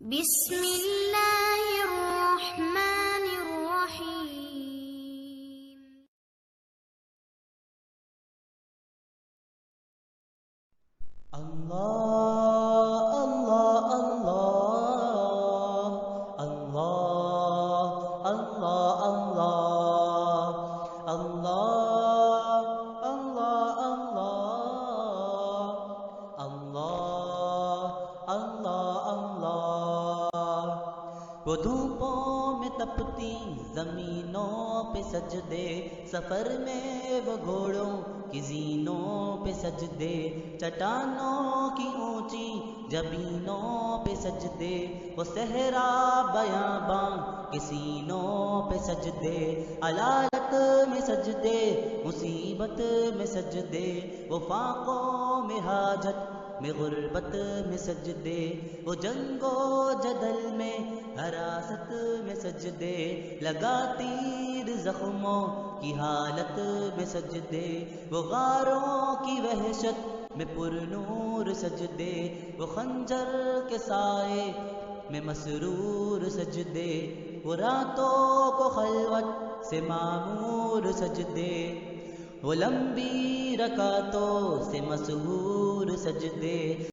بسم اللہ الرحمن الرحیم۔ اللہ اللہ اللہ اللہ اللہ اللہ اللہ اللہ اللہ اللہ اللہ۔ وہ دھوپوں میں تپتی زمینوں پہ سجدے، سفر میں وہ گھوڑوں کی زینوں پہ سجدے، چٹانوں کی اونچی جبینوں پہ سجدے، وہ صحرا بیاباں کے سینوں پہ سجدے، علالت میں سجدے، مصیبت میں سجدے، وہ فاقوں میں حاجت میں غربت میں سجدے، وہ جنگ و جدل میں حراست میں سجدے، لگا تیر زخموں کی حالت میں سجدے، وہ غاروں کی وحشت میں پر نور سجدے، وہ خنجر کے سائے میں مسرور سجدے، وہ راتوں کو خلوت سے معمور سجدے، وہ لمبی رکعتوں سے مسحور سجدے۔